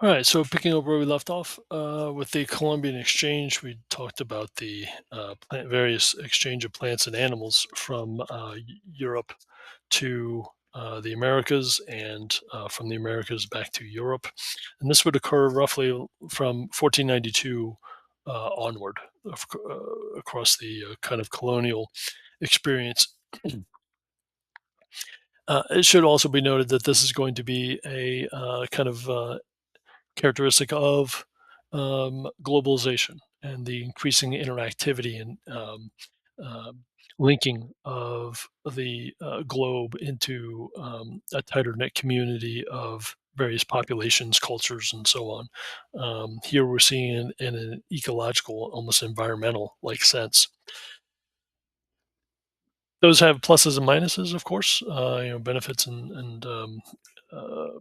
All right, so picking up where we left off with the Columbian Exchange, we talked about the various exchange of plants and animals from Europe to the Americas and from the Americas back to Europe. And this would occur roughly from 1492 onward across the kind of colonial experience. It should also be noted that this is going to be a kind of characteristic of globalization and the increasing interactivity and um, linking of the globe into a tighter knit community of various populations, cultures, and so on. Here we're seeing in an ecological, almost environmental like sense. Those have pluses and minuses, of course, benefits and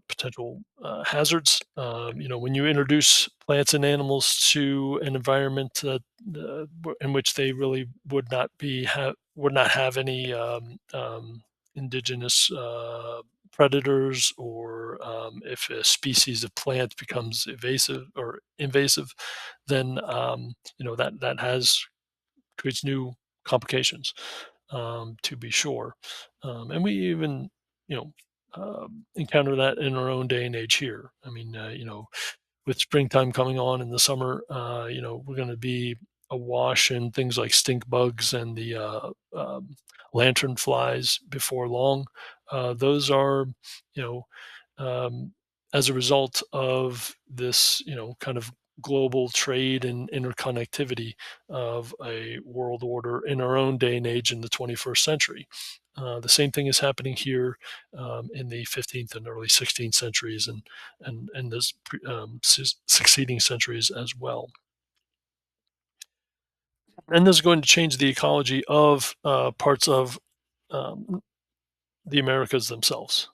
potential hazards. When you introduce plants and animals to an environment that in which they really would not have any indigenous predators, or if a species of plant becomes evasive or invasive, then that has creates new complications, to be sure. And we even, you know, encounter that in our own day and age here. I mean, with springtime coming on in the summer, we're going to be awash in things like stink bugs and the lantern flies before long. Those are, you know, um, as a result of this, kind of global trade and interconnectivity of a world order in our own day and age in the 21st century. The same thing is happening here in the 15th and early 16th centuries, and the succeeding centuries as well. And this is going to change the ecology of parts of um, the Americas themselves.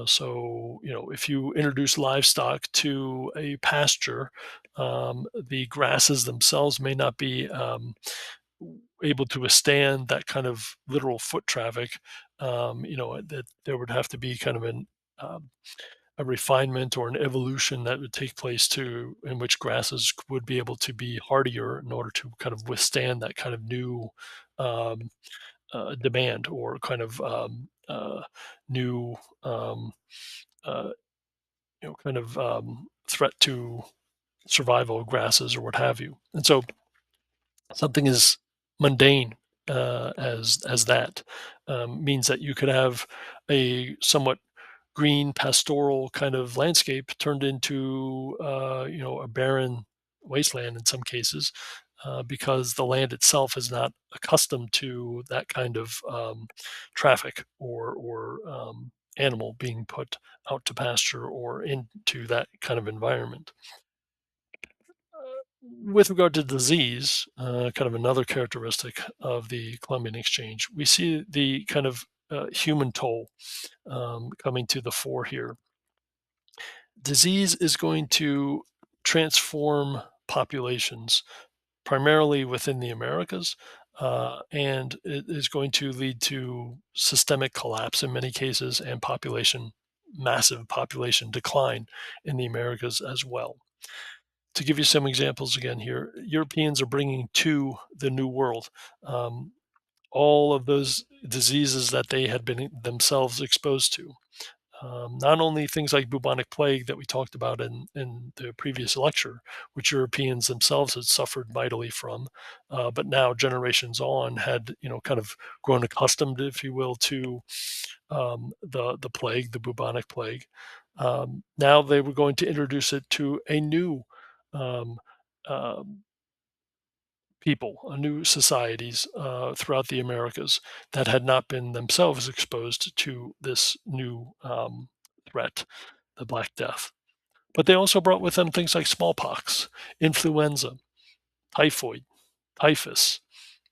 So, if you introduce livestock to a pasture, the grasses themselves may not be able to withstand that kind of literal foot traffic. That there would have to be kind of um, a refinement or an evolution that would take place to in which grasses would be able to be hardier in order to kind of withstand that kind of new um, demand, or kind of new um, uh, kind of threat to survival of grasses or what have you. And so something as mundane as that means that you could have a somewhat green pastoral kind of landscape turned into a barren wasteland in some cases, because the land itself is not accustomed to that kind of traffic, or animal being put out to pasture or into that kind of environment. With regard to disease, kind of another characteristic of the Columbian Exchange, we see the kind of human toll coming to the fore here. Disease is going to transform populations primarily within the Americas, and it is going to lead to systemic collapse in many cases, and massive population decline in the Americas as well. To give you some examples again here, Europeans are bringing to the New World all of those diseases that they had been themselves exposed to. Not only things like bubonic plague that we talked about in the previous lecture, which Europeans themselves had suffered mightily from, but now generations on had kind of grown accustomed, if you will, to the plague, the bubonic plague. Now they were going to introduce it to a new um, um, people, new societies throughout the Americas that had not been themselves exposed to this new threat, the Black Death. But they also brought with them things like smallpox, influenza, typhoid, typhus,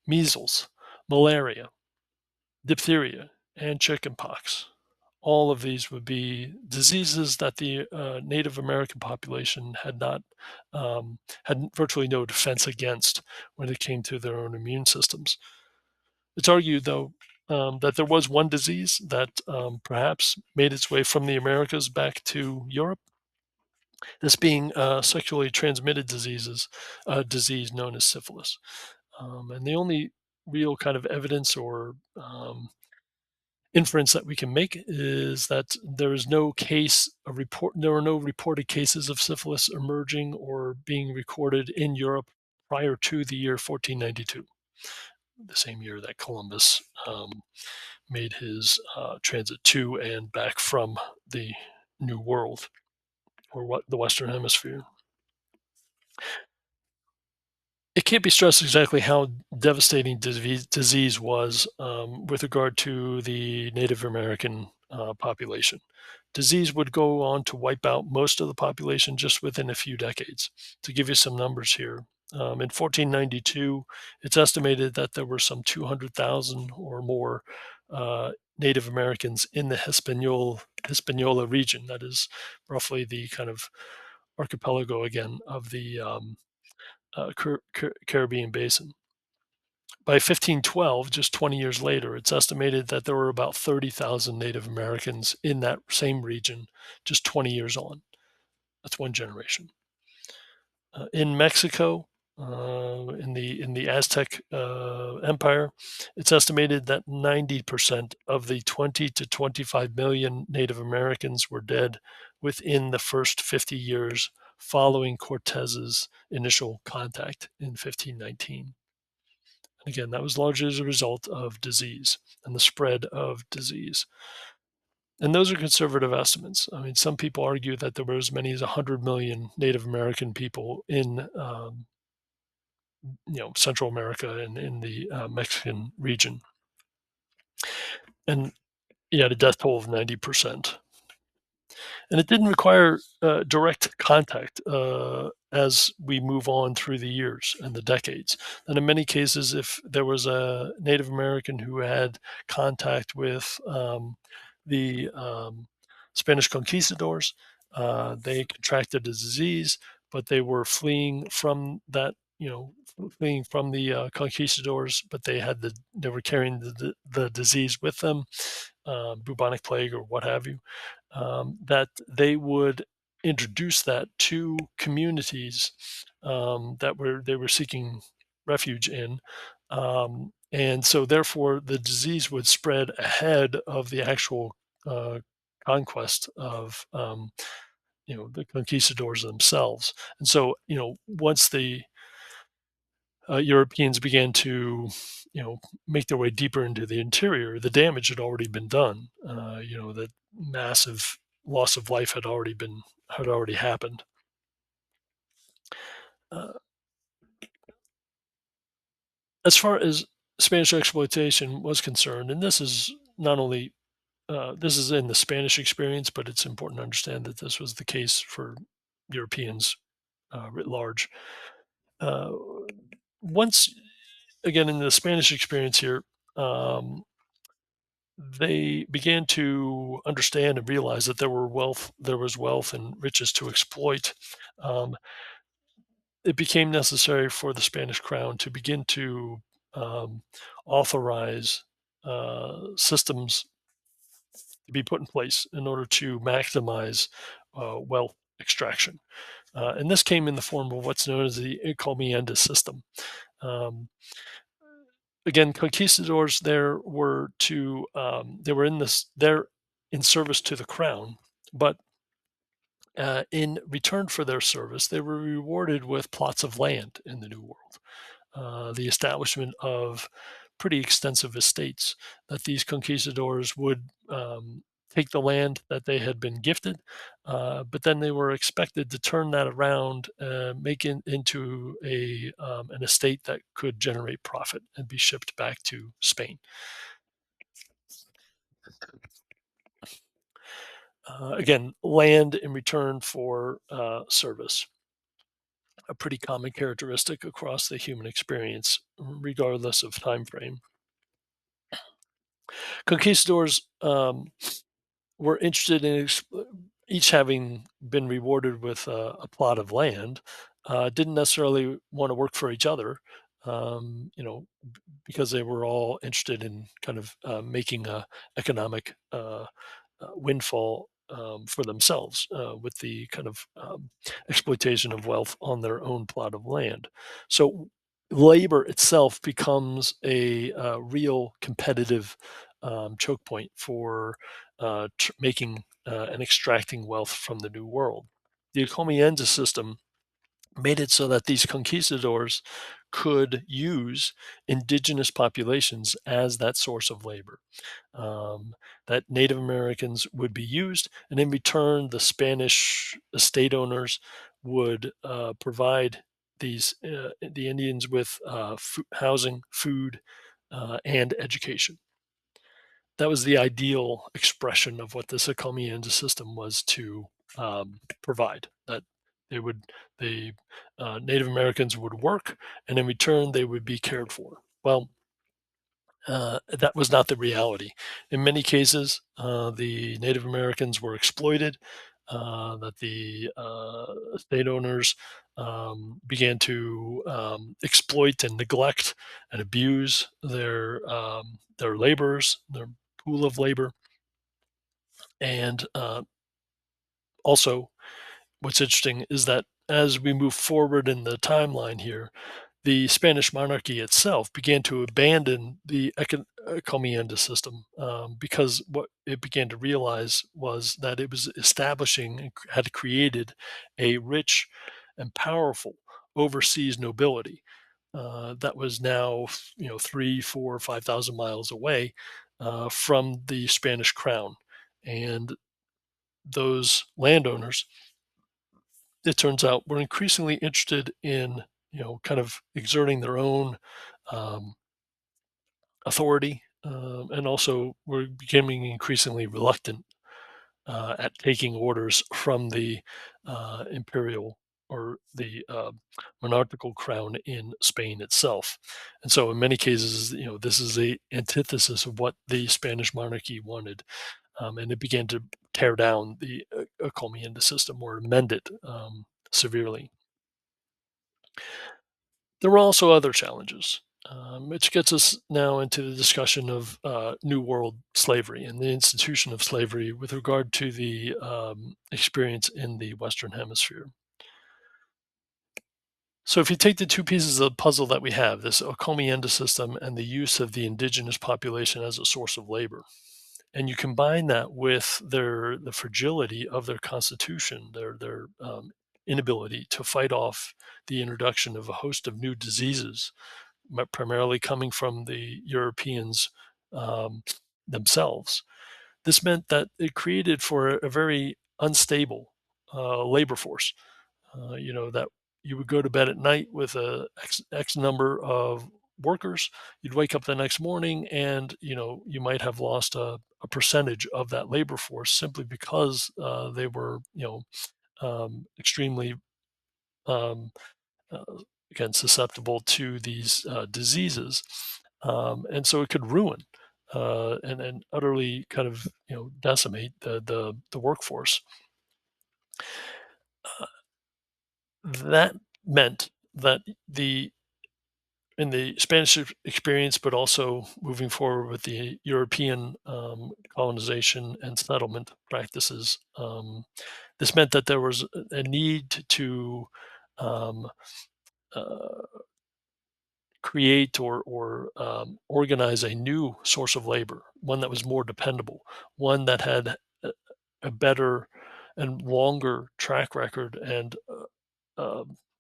measles, malaria, diphtheria, and chickenpox. All of these would be diseases that the Native American population had virtually no defense against when it came to their own immune systems. It's argued, though, that there was one disease that perhaps made its way from the Americas back to Europe, This being sexually transmitted diseases, a disease known as syphilis. And the only real kind of evidence or inference that we can make is that there is no case, a report, there are no reported cases of syphilis emerging or being recorded in Europe prior to the year 1492, the same year that Columbus made his transit to and back from the New World, or what, the Western Hemisphere. It can't be stressed exactly how devastating disease was with regard to the Native American population. Disease would go on to wipe out most of the population just within a few decades. To give you some numbers here, in 1492, it's estimated that there were some 200,000 or more Native Americans in the Hispaniola region. That is roughly the kind of archipelago again of the Caribbean basin. By 1512, just 20 years later, it's estimated that there were about 30,000 Native Americans in that same region just 20 years on. That's one generation. In Mexico, in the Aztec Empire, it's estimated that 90% of the 20 to 25 million Native Americans were dead within the first 50 years following Cortez's initial contact in 1519. And again, that was largely as a result of disease and the spread of disease. And those are conservative estimates. I mean, some people argue that there were as many as 100 million Native American people in Central America and in the Mexican region, and he had a death toll of 90%. And it didn't require direct contact as we move on through the years and the decades. And in many cases, if there was a Native American who had contact with the Spanish conquistadors, they contracted a disease, but they were fleeing from that, fleeing from the conquistadors, but they were carrying the disease with them, bubonic plague or what have you, that they would introduce that to communities they were seeking refuge in, and so therefore the disease would spread ahead of the actual uh, conquest of the conquistadors themselves. And so once the Europeans began to, make their way deeper into the interior, the damage had already been done. That massive loss of life had already happened. Uh, as far as Spanish exploitation was concerned, and this is not only this is in the Spanish experience, but it's important to understand that this was the case for Europeans writ large. Uh, Once again, in the Spanish experience here, um, they began to understand and realize that there was wealth and riches to exploit. Um, it became necessary for the Spanish crown to begin to um, authorize systems to be put in place in order to maximize wealth extraction. And this came in the form of what's known as the encomienda system. Um, Again, conquistadors they were in service to the crown, but in return for their service, they were rewarded with plots of land in the New World, the establishment of pretty extensive estates that these conquistadors would take the land that they had been gifted, but then they were expected to turn that around, make it into an estate that could generate profit and be shipped back to Spain. Again, land in return for service, a pretty common characteristic across the human experience, regardless of time frame. Conquistadors were interested in each having been rewarded with a plot of land, didn't necessarily want to work for each other, because they were all interested in kind of making a economic windfall for themselves with the kind of exploitation of wealth on their own plot of land. So labor itself becomes a real competitive choke point for making and extracting wealth from the New World. The encomienda system made it so that these conquistadors could use indigenous populations as that source of labor. That Native Americans would be used, and in return, the Spanish estate owners would provide the Indians with housing, food, and education. That was the ideal expression of what this encomienda system was to provide. That they would the Native Americans would work, and in return, they would be cared for. Well, that was not the reality. In many cases, the Native Americans were exploited, that the estate owners began to exploit and neglect and abuse their laborers, their pool of labor. And also, what's interesting is that as we move forward in the timeline here, the Spanish monarchy itself began to abandon the encomienda system because what it began to realize was that it was establishing and had created a rich and powerful overseas nobility that was now, 3, 4, 5,000 miles away from the Spanish crown, and those landowners, it turns out, were increasingly interested in, kind of exerting their own um, authority, and also were becoming increasingly reluctant at taking orders from the imperial or the monarchical crown in Spain itself. And so, in many cases, this is a antithesis of what the Spanish monarchy wanted, and it began to tear down the encomienda system or amend it severely. There were also other challenges, which gets us now into the discussion of New World slavery and the institution of slavery with regard to the experience in the Western Hemisphere. So, if you take the two pieces of the puzzle that we have, this encomienda system and the use of the indigenous population as a source of labor, and you combine that with the fragility of their constitution, their inability to fight off the introduction of a host of new diseases, primarily coming from the Europeans um, themselves. This meant that it created for a very unstable labor force. That you would go to bed at night with a X number of workers. You'd wake up the next morning, and you might have lost a percentage of that labor force simply because they were extremely um, uh, again susceptible to these diseases, and so it could ruin and utterly kind of decimate the workforce. Uh, that meant that the in the Spanish experience, but also moving forward with the European colonization and settlement practices, this meant that there was a need to um, uh, create or organize a new source of labor, one that was more dependable, one that had a better and longer track record and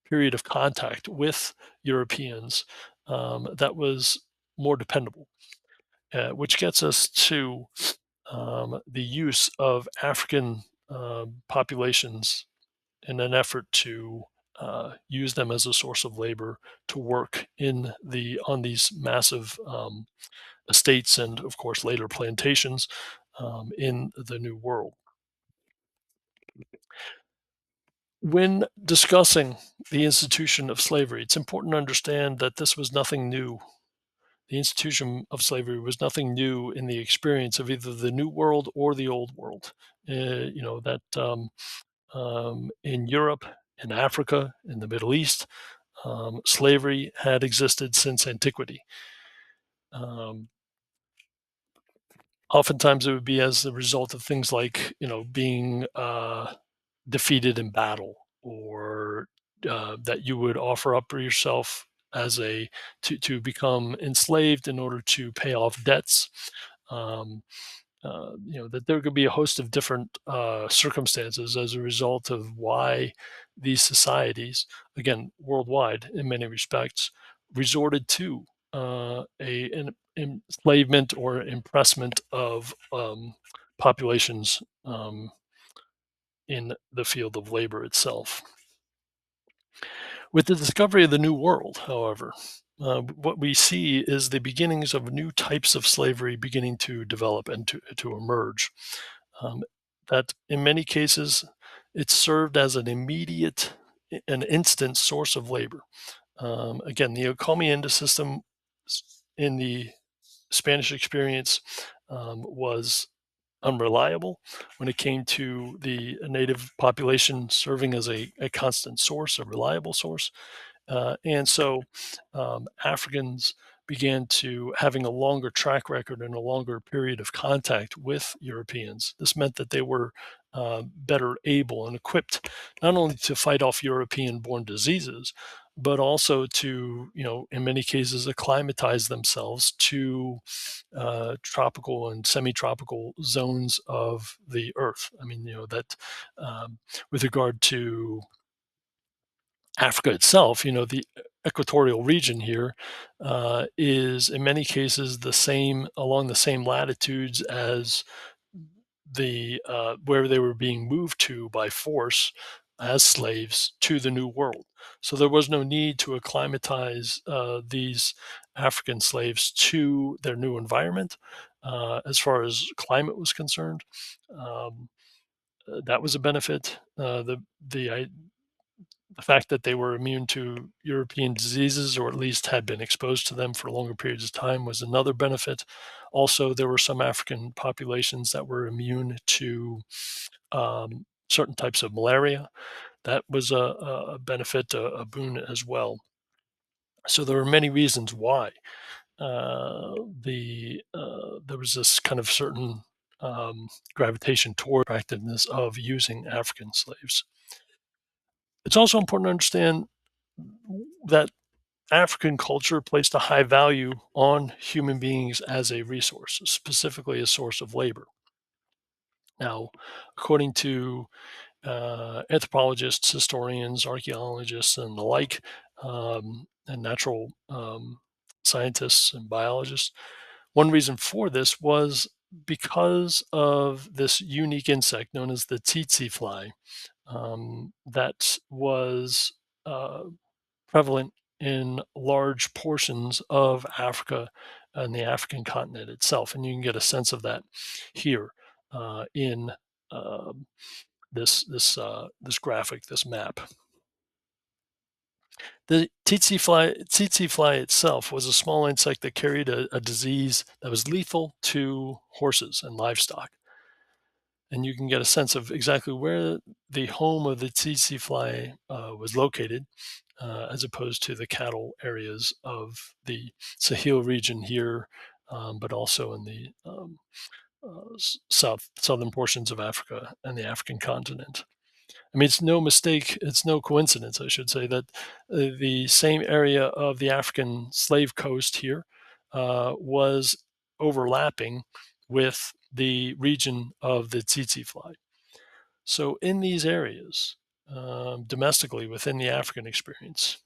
period of contact with Europeans that was more dependable, which gets us to the use of African populations in an effort to use them as a source of labor to work on these massive estates and, of course, later plantations in the New World. When discussing the institution of slavery, it's important to understand that this was nothing new. The institution of slavery was nothing new in the experience of either the New World or the Old World. That in Europe, in Africa, in the Middle East, slavery had existed since antiquity. Um, Oftentimes, it would be as a result of things like, being defeated in battle, or that you would offer up for yourself as a to become enslaved in order to pay off debts. Um, that there could be a host of different circumstances as a result of why these societies, again, worldwide in many respects, resorted to an enslavement or impressment of populations in the field of labor itself. With the discovery of the New World, however, what we see is the beginnings of new types of slavery beginning to develop and to emerge. Um, that in many cases, it served as an immediate, an instant source of labor. Again, the encomienda system in the Spanish experience was unreliable when it came to the native population serving as a constant source, a reliable source. And so Africans began to having a longer track record and a longer period of contact with Europeans. This meant that they were better able and equipped not only to fight off European born diseases, but also to, in many cases, acclimatize themselves to tropical and semi-tropical zones of the earth. I mean, that with regard to Africa itself, the equatorial region here is in many cases the same along the same latitudes as the where they were being moved to by force as slaves to the New World. So there was no need to acclimatize these African slaves to their new environment. As far as climate was concerned, um, that was a benefit. The fact that they were immune to European diseases, or at least had been exposed to them for longer periods of time, was another benefit. Also, there were some African populations that were immune to certain types of malaria. That was a benefit, a boon as well. So there were many reasons why there was this kind of certain gravitation toward attractiveness of using African slaves. It's also important to understand that African culture placed a high value on human beings as a resource, specifically a source of labor. Now, according to anthropologists, historians, archaeologists, and the like, and natural scientists and biologists, one reason for this was because of this unique insect known as the tsetse fly that was uh, prevalent in large portions of Africa and the African continent itself. And you can get a sense of that here in um this graphic, this map. The tsetse fly itself was a small insect that carried a disease that was lethal to horses and livestock. And you can get a sense of exactly where the home of the tsetse fly was located, as opposed to the cattle areas of the Sahel region here, but also in the southern portions of Africa and the African continent. I mean, it's no mistake, it's no coincidence, I should say, that the same area of the African slave coast here was overlapping with the region of the tsetse fly. So, in these areas, domestically within the African experience,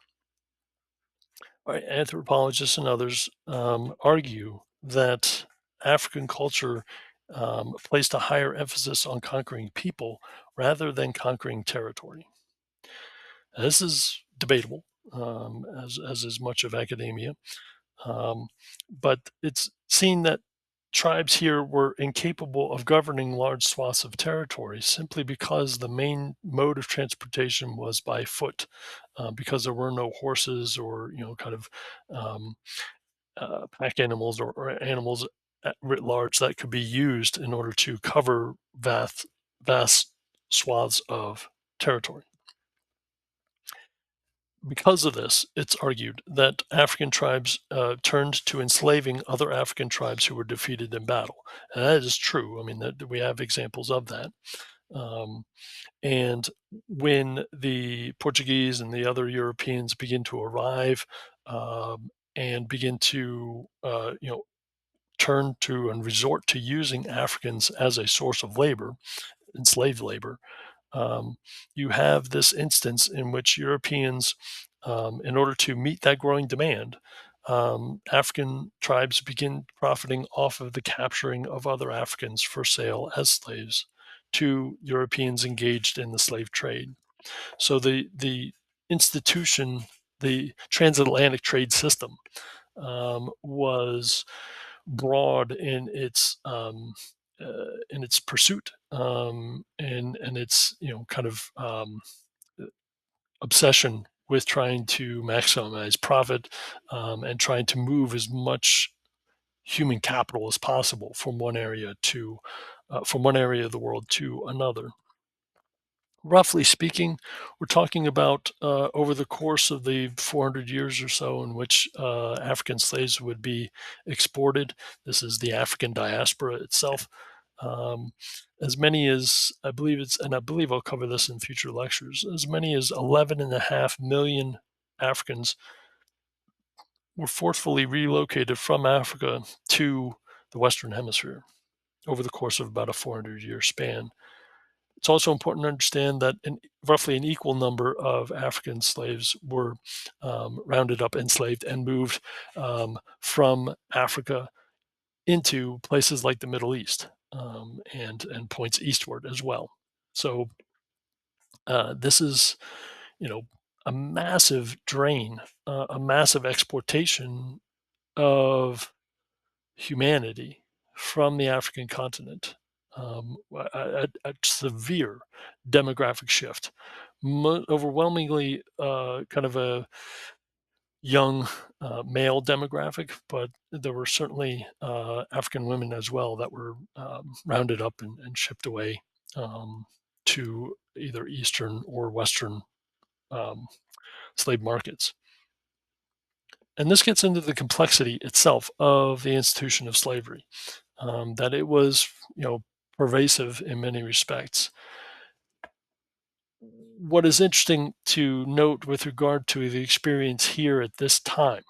right, anthropologists and others argue that African culture placed a higher emphasis on conquering people rather than conquering territory. This is debatable, as is much of academia, um, but it's seen that tribes here were incapable of governing large swaths of territory simply because the main mode of transportation was by foot, because there were no horses or kind of um, pack animals or animals at writ large that could be used in order to cover vast swaths of territory. Because of this, it's argued that African tribes turned to enslaving other African tribes who were defeated in battle. And that is true. I mean, we have examples of that. Um, and when the Portuguese and the other Europeans begin to arrive and begin to, turn to and resort to using Africans as a source of labor, enslaved labor, um, you have this instance in which Europeans, in order to meet that growing demand, African tribes begin profiting off of the capturing of other Africans for sale as slaves to Europeans engaged in the slave trade. So the institution, the transatlantic trade system, was broad in its pursuit, and its kind of obsession with trying to maximize profit, and trying to move as much human capital as possible from one area of the world to another. Roughly speaking, we're talking about over the course of the 400 years or so in which African slaves would be exported. This is the African diaspora itself. Um, as many as I believe and I believe I'll cover this in future lectures, as many as 11.5 million Africans were forcefully relocated from Africa to the Western Hemisphere over the course of about a 400-year span. It's also important to understand that roughly an equal number of African slaves were rounded up, enslaved, and moved from Africa into places like the Middle East, and points eastward as well. So this is, you know, a massive drain, a massive exportation of humanity from the African continent, a severe demographic shift, overwhelmingly kind of a young male demographic, but there were certainly African women as well that were rounded up and shipped away to either Eastern or Western um, slave markets. And this gets into the complexity itself of the institution of slavery, that it was, pervasive in many respects. What is interesting to note with regard to the experience here at this time,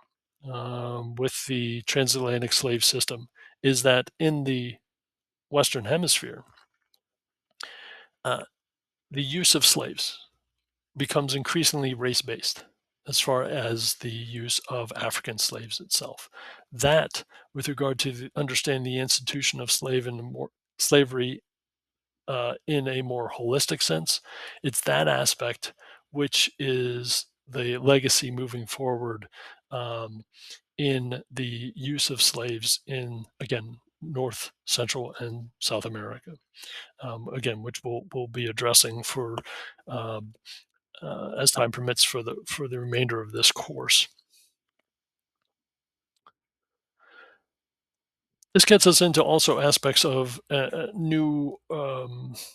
with the transatlantic slave system, is that in the Western Hemisphere, uh, the use of slaves becomes increasingly race based as far as the use of African slaves itself. That, with regard to understanding the institution of slavery in a more holistic sense, it's that aspect which is the legacy moving forward, um, in the use of slaves in, again, North, Central, and South America. Again, which we'll be addressing for um, as time permits for the remainder of this course. This gets us into also aspects of new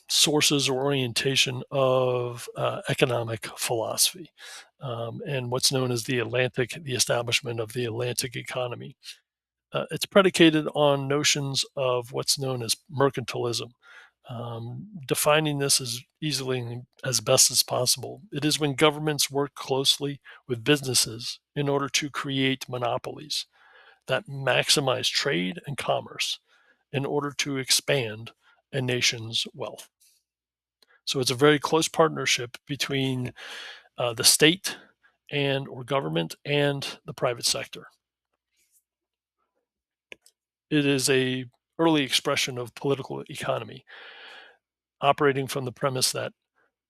sources or orientation of economic philosophy, and what's known as the establishment of the Atlantic economy. It's predicated on notions of what's known as mercantilism. Defining this as easily and as best as possible, it is when governments work closely with businesses in order to create monopolies that maximize trade and commerce in order to expand a nation's wealth. So it's a very close partnership between the state and or government and the private sector. It is a early expression of political economy, operating from the premise that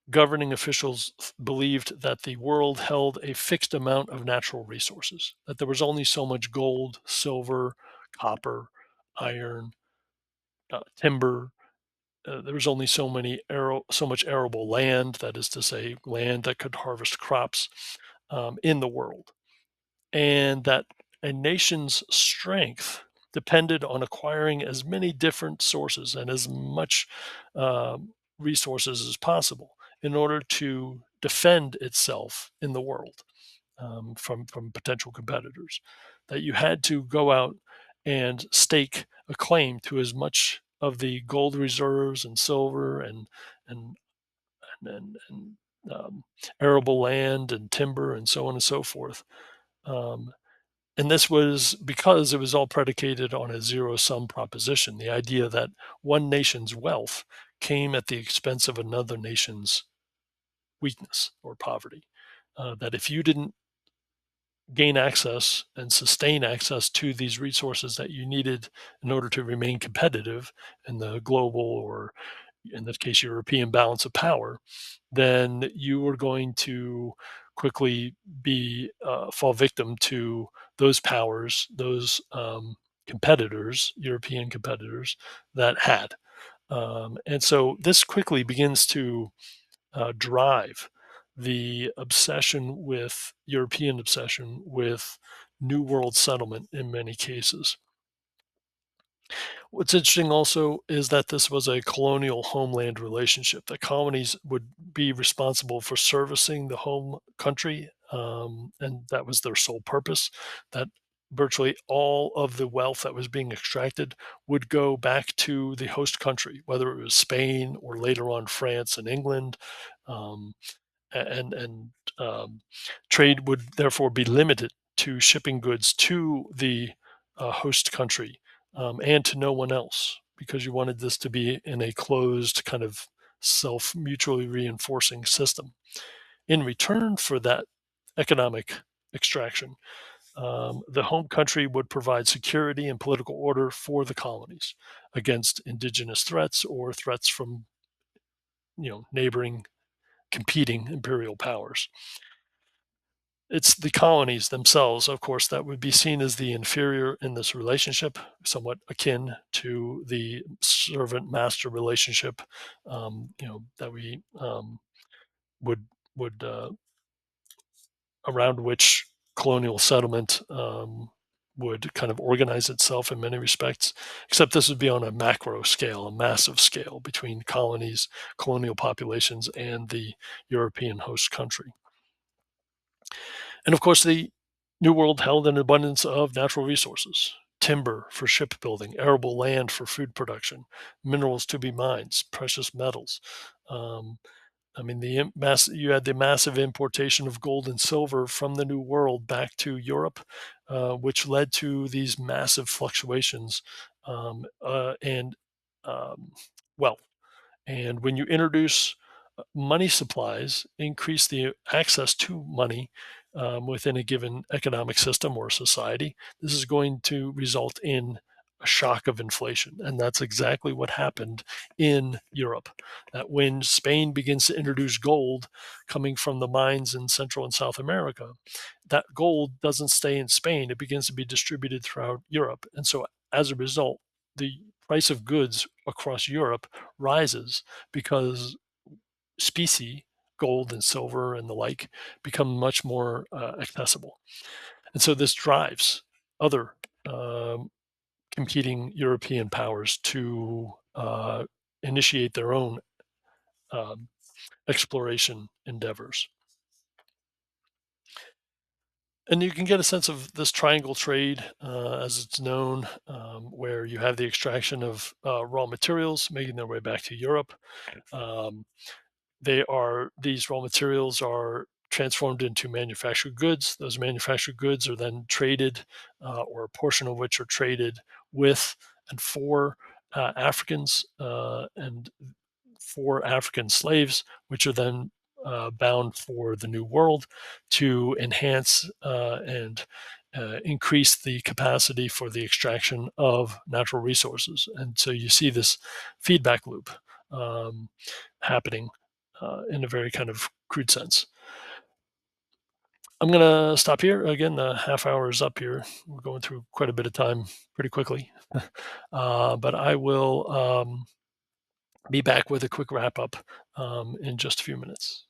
governing officials believed that the world held a fixed amount of natural resources, that there was only so much gold, silver, copper, iron, timber. There was only so much arable land, that is to say, land that could harvest crops, in the world, and that a nation's strength depended on acquiring as many different sources and as much resources as possible in order to defend itself in the world from potential competitors. That you had to go out and stake a claim to as much of the gold reserves and silver and and arable land and timber and so on and so forth. Um, and this was because it was all predicated on a zero sum proposition, the idea that one nation's wealth came at the expense of another nation's weakness or poverty. That if you didn't gain access and sustain access to these resources that you needed in order to remain competitive in the global, or in this case, European balance of power, then you were going to quickly be fall victim to those powers, those competitors, European competitors that had. And so this quickly begins to drive the obsession with European obsession with New World settlement in many cases. What's interesting also is that this was a colonial homeland relationship. The colonies would be responsible for servicing the home country, and that was their sole purpose. That virtually all of the wealth that was being extracted would go back to the host country, whether it was Spain or later on France and England. Um, and trade would therefore be limited to shipping goods to the host country and to no one else, because you wanted this to be in a closed kind of self mutually reinforcing system. In return for that economic extraction, the home country would provide security and political order for the colonies against indigenous threats or threats from neighboring competing imperial powers. It's the colonies themselves, of course, that would be seen as the inferior in this relationship, somewhat akin to the servant master relationship, that we would would around which colonial settlement would kind of organize itself in many respects. Except this would be on a macro scale, a massive scale between colonies, colonial populations, and the European host country. And of course, the New World held an abundance of natural resources: timber for shipbuilding, arable land for food production, minerals to be mined, precious metals. Um, I mean, you had the massive importation of gold and silver from the New World back to Europe, which led to these massive fluctuations and um, wealth. And when you introduce money supplies, increase the access to money within a given economic system or society, this is going to result in a shock of inflation. And that's exactly what happened in Europe. That when Spain begins to introduce gold coming from the mines in Central and South America, that gold doesn't stay in Spain, it begins to be distributed throughout Europe. And so as a result, the price of goods across Europe rises because specie, gold and silver and the like, become much more accessible. And so this drives other um, competing European powers to initiate their own um, exploration endeavors. And you can get a sense of this triangle trade, as it's known, where you have the extraction of raw materials making their way back to Europe. Um, these raw materials are transformed into manufactured goods. Those manufactured goods are then traded, or a portion of which are traded with and for Africans and for African slaves, which are then bound for the New World to enhance and increase the capacity for the extraction of natural resources. And so you see this feedback loop um, happening in a very kind of crude sense. I'm going to stop here. Again, the half hour is up here. We're going through quite a bit of time pretty quickly. But I will be back with a quick wrap up in just a few minutes.